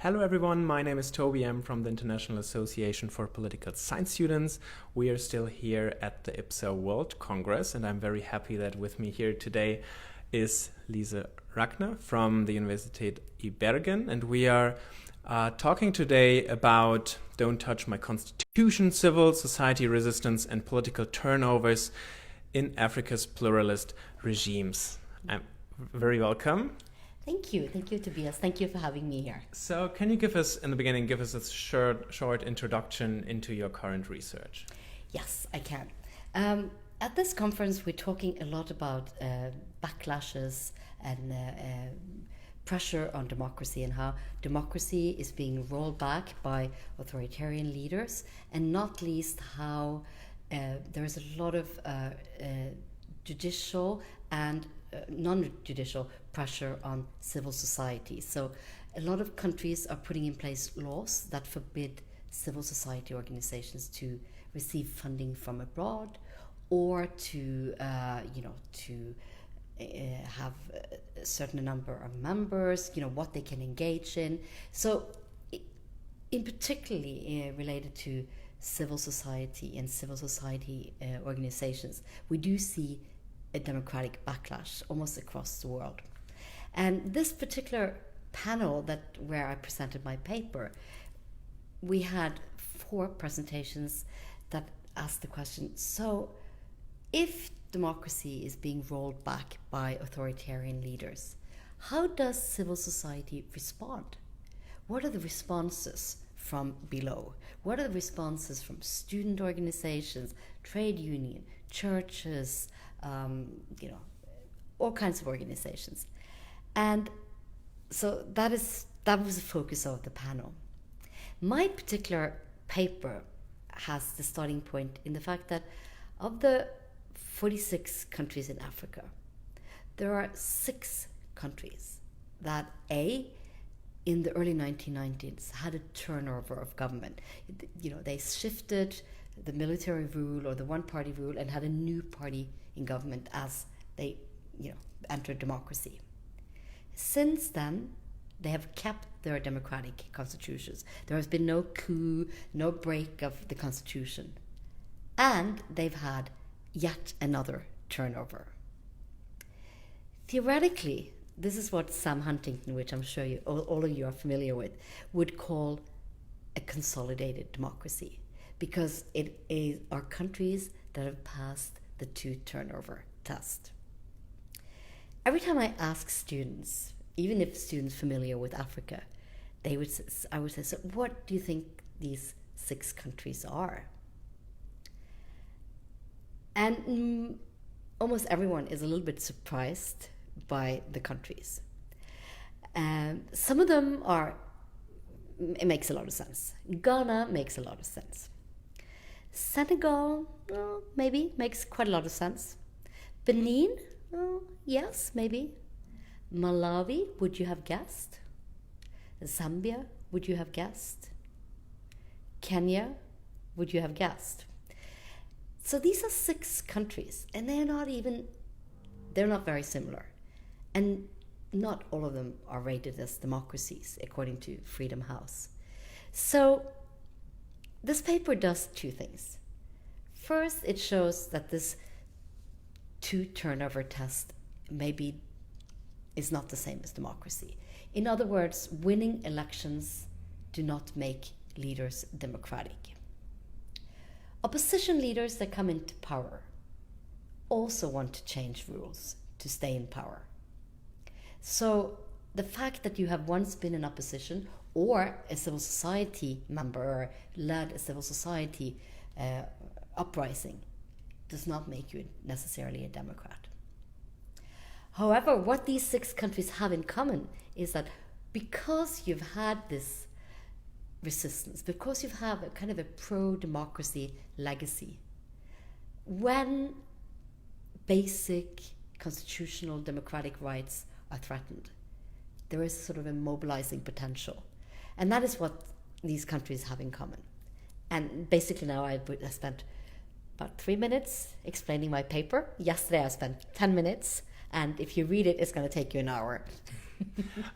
Hello everyone, my name is Toby. I'm from the International Association for Political Science Students. We are still here at the IPSA World Congress, and I'm very happy that with me here today is Lise Rakner from the University of Bergen, and we are talking today about Don't Touch My Constitution, Civil Society Resistance and Political Turnovers in Africa's Pluralist Regimes. I'm very welcome. Thank you, Tobias. Thank you for having me here. So can you give us a short introduction into your current research? Yes, I can. At this conference, we're talking a lot about backlashes and pressure on democracy and how democracy is being rolled back by authoritarian leaders, and not least how there's a lot of judicial and non-judicial pressure on civil society. So a lot of countries are putting in place laws that forbid civil society organizations to receive funding from abroad or to have a certain number of members, what they can engage in. So in particularly related to civil society and civil society organizations, we do see a democratic backlash almost across the world. And this particular panel where I presented my paper, we had 4 presentations that asked the question, so if democracy is being rolled back by authoritarian leaders, how does civil society respond? What are the responses from below? What are the responses from student organizations, trade union, churches, all kinds of organizations? And so that was the focus of the panel. My particular paper has the starting point in the fact that of the 46 countries in Africa, there are 6 countries that in the early 1990s had a turnover of government. They shifted the military rule or the one-party rule and had a new party in government as they entered democracy. Since then, they have kept their democratic constitutions. There has been no coup, no break of the constitution. And they've had yet another turnover. Theoretically, this is what Sam Huntington, which I'm sure all of you are familiar with, would call a consolidated democracy, because it are countries that have passed the 2 turnover test. Every time I ask students, even if students familiar with Africa, I would say, so what do you think these 6 countries are? And almost everyone is a little bit surprised by the countries. Some of them it makes a lot of sense. Ghana makes a lot of sense. Senegal, maybe, makes quite a lot of sense. Benin, yes, maybe. Malawi, would you have guessed? Zambia, would you have guessed? Kenya, would you have guessed? So these are 6 countries, and they're not very similar. And not all of them are rated as democracies, according to Freedom House. So this paper does 2 things. First, it shows that this 2 turnover test maybe is not the same as democracy. In other words, winning elections do not make leaders democratic. Opposition leaders that come into power also want to change rules to stay in power. So the fact that you have once been in opposition or a civil society member or led a civil society uprising does not make you necessarily a democrat. However, what these 6 countries have in common is that because you've had this resistance, because you have a kind of a pro-democracy legacy, when basic constitutional democratic rights are threatened, there is sort of a mobilizing potential. And that is what these countries have in common. And basically now I spent about 3 minutes explaining my paper. Yesterday I spent 10 minutes And if you read it, it's going to take you an hour.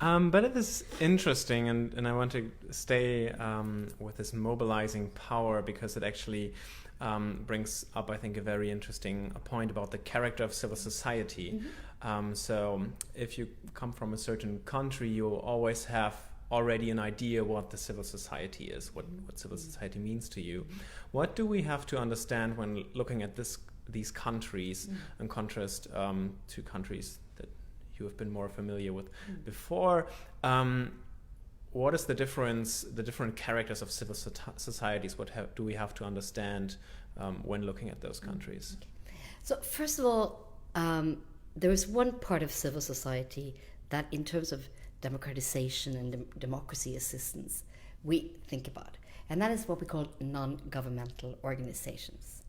But it is interesting, and I want to stay with this mobilizing power, because it actually brings up, I think, a very interesting point about the character of civil society. So if you come from a certain country, you always have already an idea what the civil society is, what civil society means to you. What do we have to understand when looking at these countries in contrast to countries that you have been more familiar with before? What is the difference, the different characters of civil societies? What do we have to understand when looking at those countries? So first of all, there is one part of civil society that, in terms of democratization and democracy assistance, we think about, and that is what we call non-governmental organizations.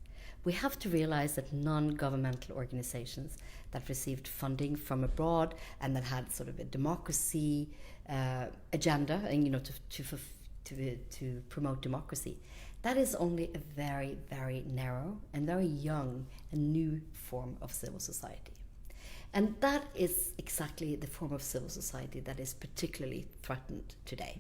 We have to realize that non-governmental organizations that received funding from abroad and that had sort of a democracy agenda, and to promote democracy, that is only a very, very narrow and very young and new form of civil society. And that is exactly the form of civil society that is particularly threatened today.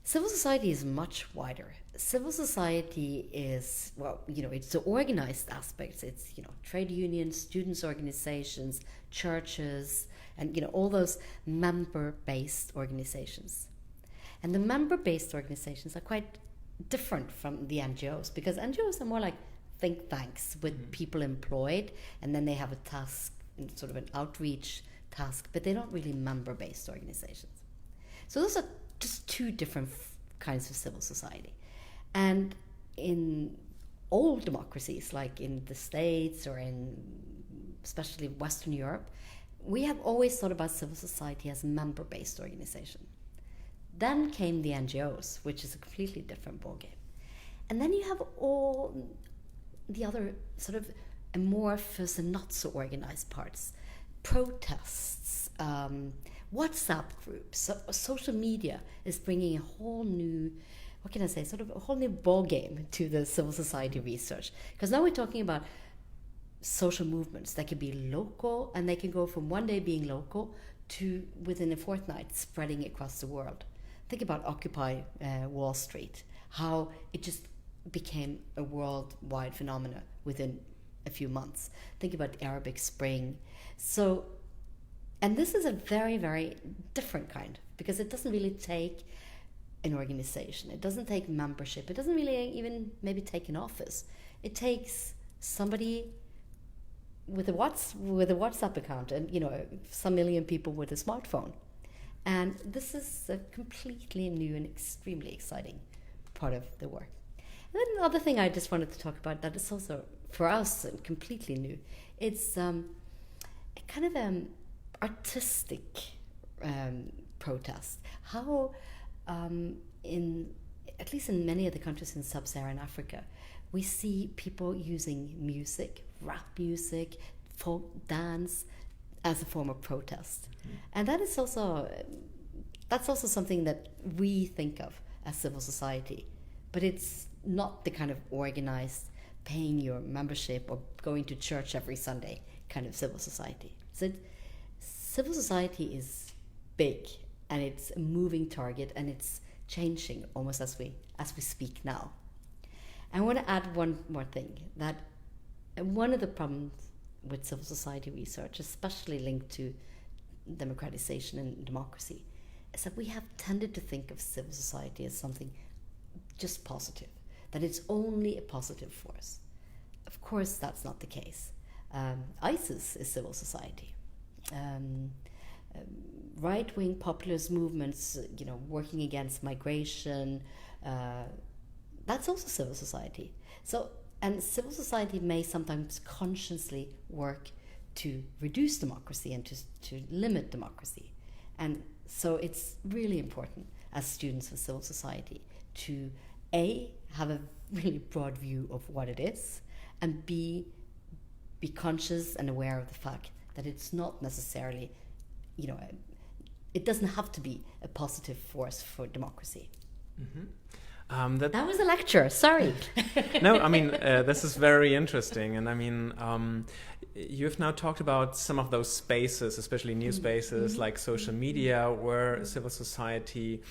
Civil society is much wider. Civil society is, it's the organized aspects. It's, trade unions, students' organizations, churches, and, all those member-based organizations. And the member-based organizations are quite different from the NGOs, because NGOs are more like think tanks with people employed, and then they have a task, sort of an outreach task, but they're not really member-based organizations. So those are just two different kinds of civil society. And in old democracies, like in the States or in especially Western Europe, we have always thought about civil society as a member-based organization. Then came the NGOs, which is a completely different ballgame. And then you have all the other sort of amorphous and not so organized parts. Protests, WhatsApp groups, social media is bringing a whole new, sort of a whole new ballgame to the civil society research. Because now we're talking about social movements that can be local, and they can go from one day being local to within a fortnight spreading across the world. Think about Occupy Wall Street, how it just became a worldwide phenomenon within a few months. Think about the Arabic Spring. So, and this is a very, very different kind, because it doesn't really take an organization. It doesn't take membership. It doesn't really even maybe take an office. It takes somebody with a WhatsApp account and, some million people with a smartphone. And this is a completely new and extremely exciting part of the work. And then another thing I just wanted to talk about that is also, for us, completely new. It's a kind of artistic protest. How, at least in many of the countries in sub-Saharan Africa, we see people using music, rap music, folk dance as a form of protest. And that's also something that we think of as civil society, but it's not the kind of organized, paying your membership or going to church every Sunday kind of civil society. So civil society is big, and it's a moving target, and it's changing almost as we speak now. I want to add one more thing, that one of the problems with civil society research, especially linked to democratization and democracy, is that we have tended to think of civil society as something just positive, that it's only a positive force. Of course, that's not the case. ISIS is civil society. Right-wing populist movements, working against migration, that's also civil society. So, and civil society may sometimes consciously work to reduce democracy and to limit democracy. And so it's really important as students of civil society to A, have a really broad view of what it is, and B, be conscious and aware of the fact that it's not necessarily, it doesn't have to be a positive force for democracy. Mm-hmm. That was a lecture, sorry. No, I mean, this is very interesting. And I mean, you've now talked about some of those spaces, especially new spaces like social media, where civil society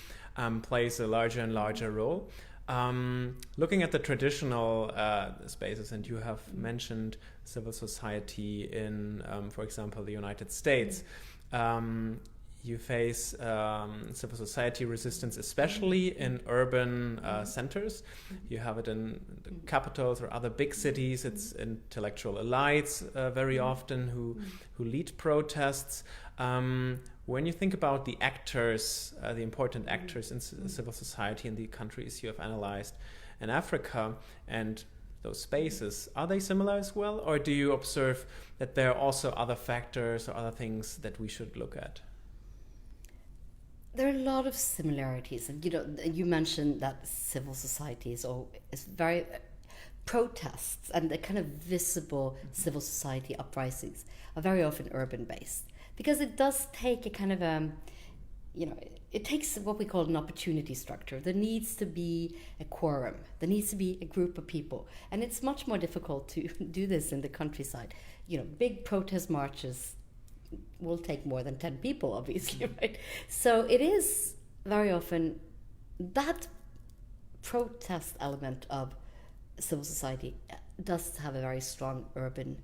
plays a larger and larger role. Looking at the traditional spaces, and you have mentioned civil society in, for example, the United States, you face civil society resistance, especially in urban centers. You have it in the capitals or other big cities. It's intellectual elites very often who lead protests. When you think about the actors, the important actors in civil society in the countries you have analyzed in Africa and those spaces, are they similar as well? Or do you observe that there are also other factors or other things that we should look at? There are a lot of similarities. And, you mentioned that civil society is very protests and the kind of visible civil society uprisings are very often urban based. Because it does take a kind of it takes what we call an opportunity structure. There needs to be a quorum. There needs to be a group of people. And it's much more difficult to do this in the countryside. Big protest marches will take more than 10 people, obviously, right? So it is very often that protest element of civil society does have a very strong urban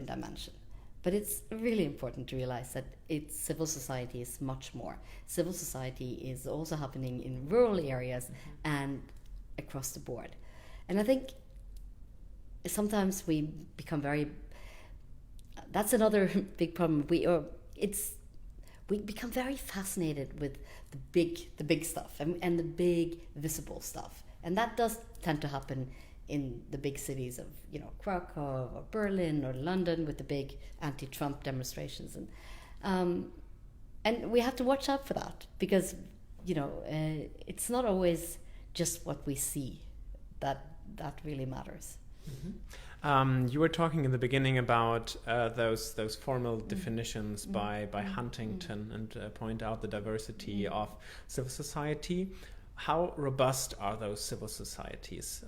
dimension. But it's really important to realize that civil society is much more. Civil society is also happening in rural areas and across the board. And I think sometimes we become that's another big problem. We become very fascinated with the big stuff and the big visible stuff. And that does tend to happen in the big cities of Krakow or Berlin or London with the big anti-Trump demonstrations, and we have to watch out for that because it's not always just what we see that really matters. You were talking in the beginning about those formal definitions by Huntington and point out the diversity of civil society. How robust are those civil societies?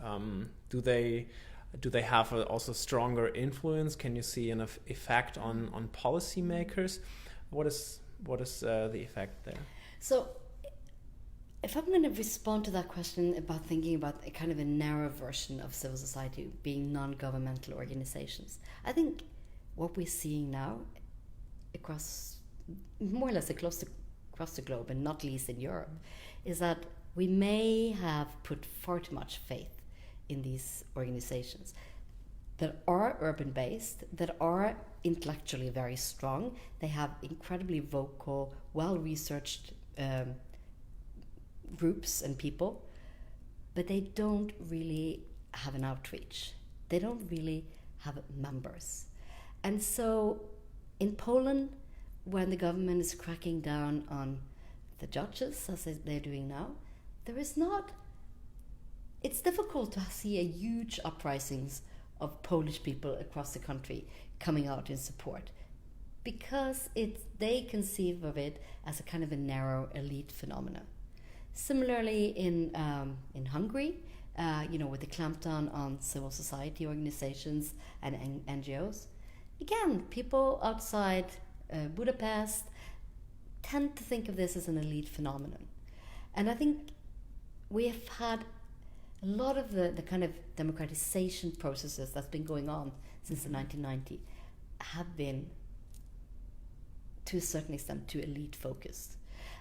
Do they have also stronger influence? Can you see an effect on policymakers? What is the effect there? So, if I'm going to respond to that question about thinking about a kind of a narrow version of civil society being non-governmental organizations, I think what we're seeing now more or less across the globe, and not least in Europe, is that we may have put far too much faith in these organizations that are urban-based, that are intellectually very strong. They have incredibly vocal, well-researched groups and people, but they don't really have an outreach. They don't really have members. And so in Poland, when the government is cracking down on the judges, as they're doing now, it's difficult to see a huge uprisings of Polish people across the country coming out in support because they conceive of it as a kind of a narrow elite phenomenon. Similarly in Hungary, with the clampdown on civil society organizations and NGOs, again, people outside Budapest tend to think of this as an elite phenomenon. And I think we have had a lot of the kind of democratization processes that's been going on since the 1990s have been, to a certain extent, too elite focused.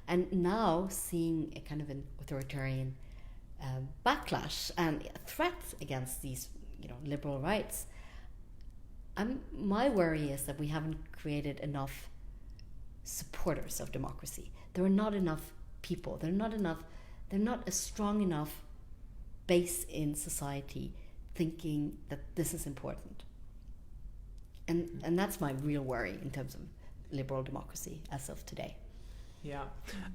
And now seeing a kind of an authoritarian backlash and a threat against these liberal rights, my worry is that we haven't created enough supporters of democracy. There are not enough people. They're not a strong enough base in society thinking that this is important. And that's my real worry in terms of liberal democracy as of today. Yeah,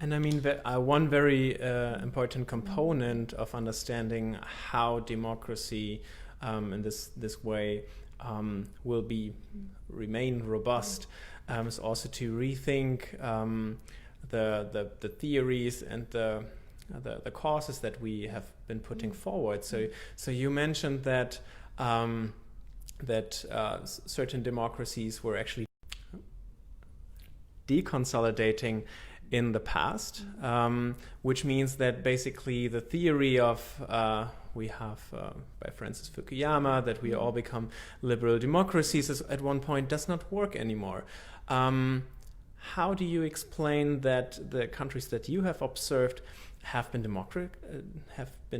and I mean, one very important component of understanding how democracy in this way will remain robust is also to rethink the theories and the the causes that we have been putting forward. So you mentioned that certain democracies were actually deconsolidating in the past, which means that basically the theory of we have by Francis Fukuyama that we all become liberal democracies at one point does not work anymore. How do you explain that the countries that you have observed have been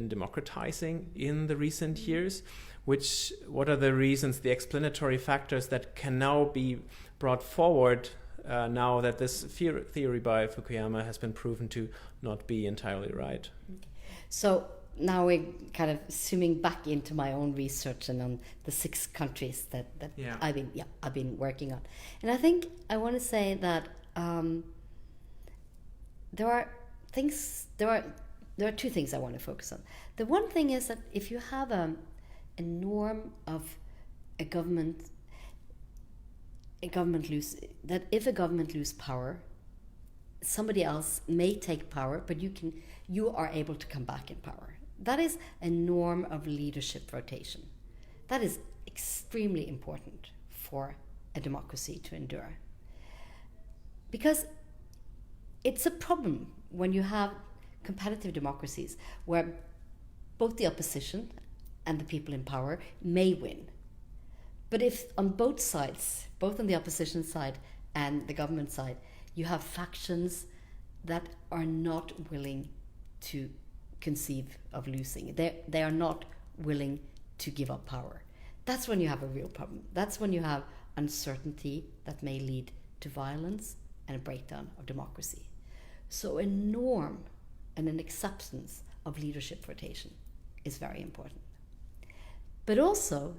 democratizing in the recent years? What are the reasons, the explanatory factors that can now be brought forward now that this theory by Fukuyama has been proven to not be entirely right? So now we're kind of zooming back into my own research and on the 6 countries that I've been working on. And I think I want to say that there are 2 things I want to focus on. The one thing is that if you have a norm of if a government lose power, somebody else may take power, but you are able to come back in power. That is a norm of leadership rotation. That is extremely important for a democracy to endure. Because it's a problem when you have competitive democracies where both the opposition and the people in power may win. But if on both sides, both on the opposition side and the government side, you have factions that are not willing to conceive of losing, they are not willing to give up power, that's when you have a real problem. That's when you have uncertainty that may lead to violence and a breakdown of democracy. So a norm and an acceptance of leadership rotation is very important. But also,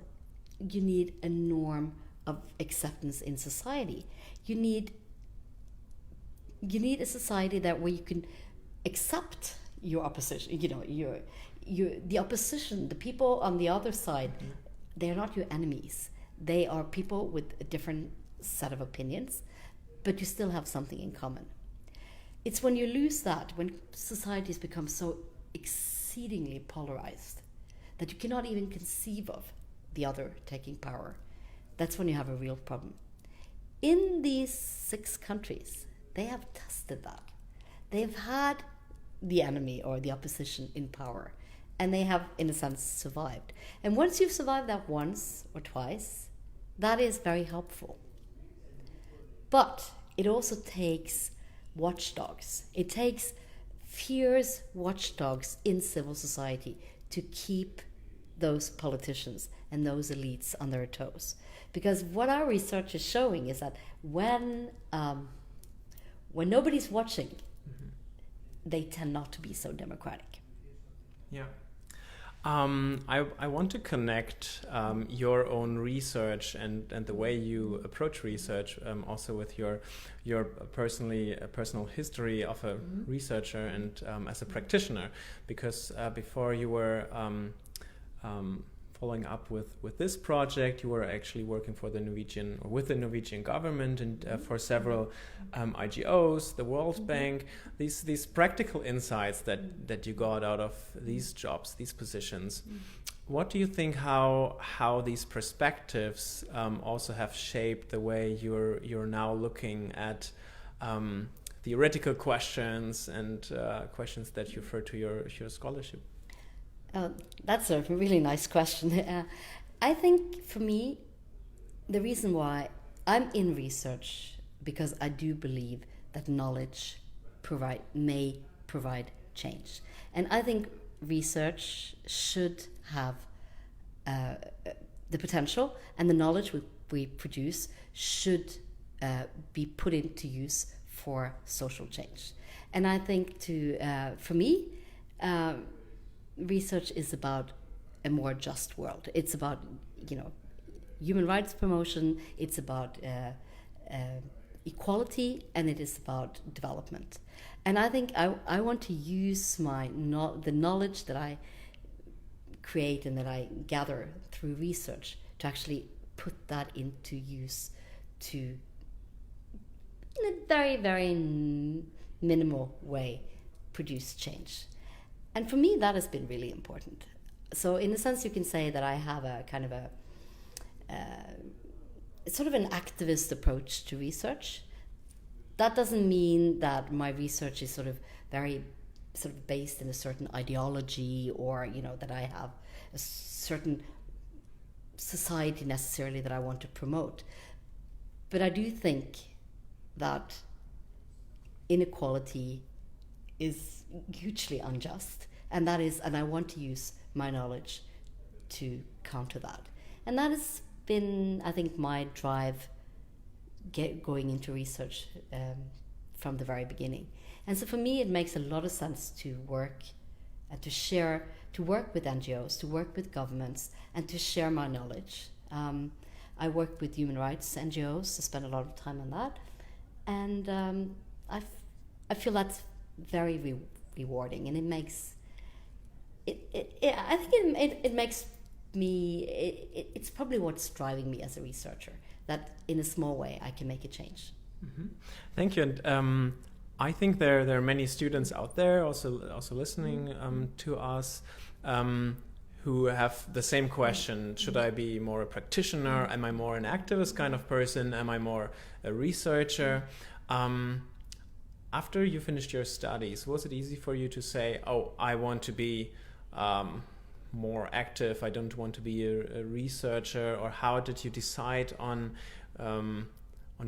you need a norm of acceptance in society. You need a society where you can accept your opposition. The opposition, the people on the other side, they are not your enemies. They are people with a different set of opinions, but you still have something in common. It's when you lose that, when societies become so exceedingly polarized that you cannot even conceive of the other taking power, that's when you have a real problem. In these 6 countries, they have tested that. They've had the enemy or the opposition in power, and they have, in a sense, survived. And once you've survived that once or twice, that is very helpful. But it also takes watchdogs. It takes fierce watchdogs in civil society to keep those politicians and those elites on their toes. Because what our research is showing is that when nobody's watching, they tend not to be so democratic. Yeah. I want to connect your own research and the way you approach research also with your personal history of a researcher and as a practitioner, because before you were following up with this project, you were actually working for the Norwegian government and for several IGOs, the World Bank. These practical insights that you got out of these jobs, these positions. What do you think? How these perspectives also have shaped the way you're now looking at theoretical questions and questions that you refer to your scholarship? That's a really nice question. I think for me, the reason why I'm in research, because I do believe that knowledge may provide change. And I think research should have the potential, and the knowledge we produce should be put into use for social change. And I think for me, research is about a more just world. It's about, human rights promotion. It's about equality, and it is about development. And I think I want to use the knowledge that I create and that I gather through research to actually put that into use to, in a very, very minimal way, produce change. And for me, that has been really important. So in a sense, you can say that I have a kind of a sort of an activist approach to research. That doesn't mean that my research is sort of very sort of based in a certain ideology, or that I have a certain society necessarily that I want to promote. But I do think that inequality is hugely unjust, and I want to use my knowledge to counter that. And that has been, I think, my drive going into research from the very beginning. And so for me, it makes a lot of sense to work and to work with NGOs, to work with governments, and to share my knowledge. I work with human rights NGOs, I spend a lot of time on that, and I feel that's very rewarding, and it makes I think it makes me. It's probably what's driving me as a researcher. That in a small way I can make a change. Mm-hmm. Thank you. And I think there are many students out there also listening to us who have the same question. Should I be more a practitioner? Am I more an activist kind of person? Am I more a researcher? After you finished your studies, was it easy for you to say, oh, I want to be more active, I don't want to be a researcher? Or how did you decide on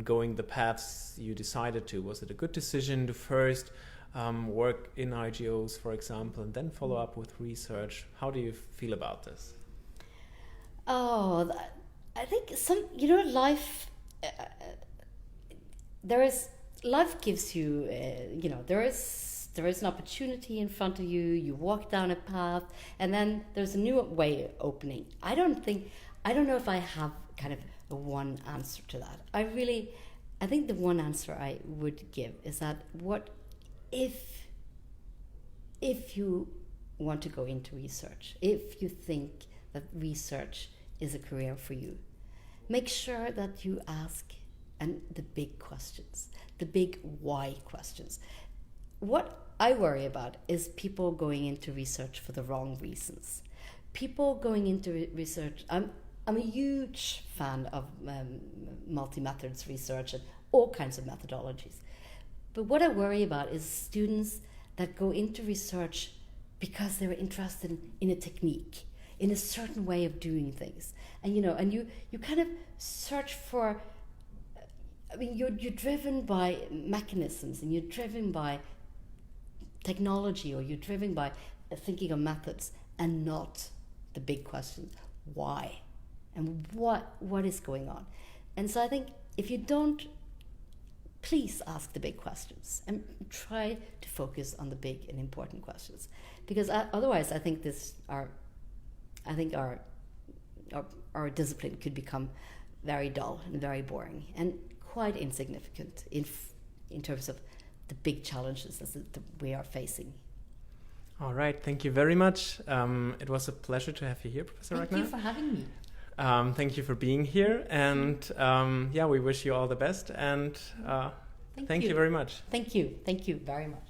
going the paths you decided to? Was it a good decision to first work in IGOs, for example, and then follow up with research? How do you feel about this? Oh, I think life. Life gives you, there is an opportunity in front of you. You walk down a path, and then there's a new way opening. I don't know if I have kind of a one answer to that. I think the one answer I would give is that what if you want to go into research, if you think that research is a career for you, make sure that you ask the big questions, the big why questions. What I worry about is people going into research for the wrong reasons. People going into research, I'm a huge fan of multi-methods research and all kinds of methodologies. But what I worry about is students that go into research because they're interested in a technique, in a certain way of doing things. And you kind of search for, you're driven by mechanisms, and you're driven by technology, or you're driven by thinking of methods, and not the big question, why? And what is going on? And so I think if you don't, please ask the big questions and try to focus on the big and important questions, because otherwise I think our discipline could become very dull and very boring and quite insignificant in terms of the big challenges that we are facing. All right, thank you very much. It was a pleasure to have you here, Professor Rakner. Thank you for having me. Thank you for being here, and we wish you all the best, and thank you very much. Thank you very much.